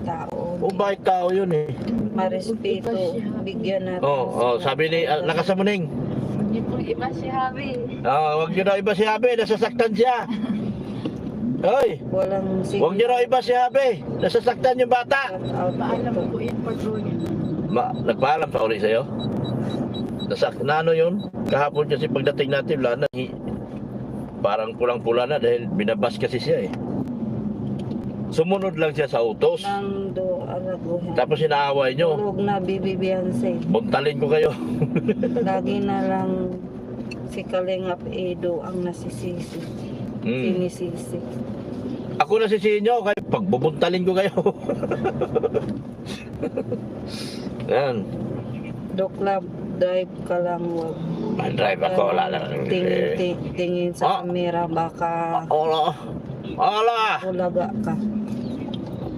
tao. O bakit tao yun eh? Marespeto, bigyan natin. Sabi ni, lakas mo ning. Hindi po iba si Javi. Wag nyo na iba si Habe, nasasaktan siya. Hoy, Walang sige. wag nyo na iba si Habe, nasasaktan yung bata. Paalam po yung patrolya. Nagpaalam pa ulit sa'yo? Na ano yun? Kahapon kasi pagdating natin, wala na. Parang pulang-pula na dahil binabas kasi siya eh. Sumunod lang siya sa utos. Nang do araguhin. Tapos inaaway nyo. Tulog na Bibi Beyonce. Buntalin ko kayo. Lagi na lang si Kalingap Edo ang nasisisi. Sinisisi. Ako na sisihin nyo, kayo pagbubuntalin ko kayo. Yan. Doklab, drive ka lang, wag. Man-drive ako, wala lang. Tingin sa camera, baka Ala! ulaga ka.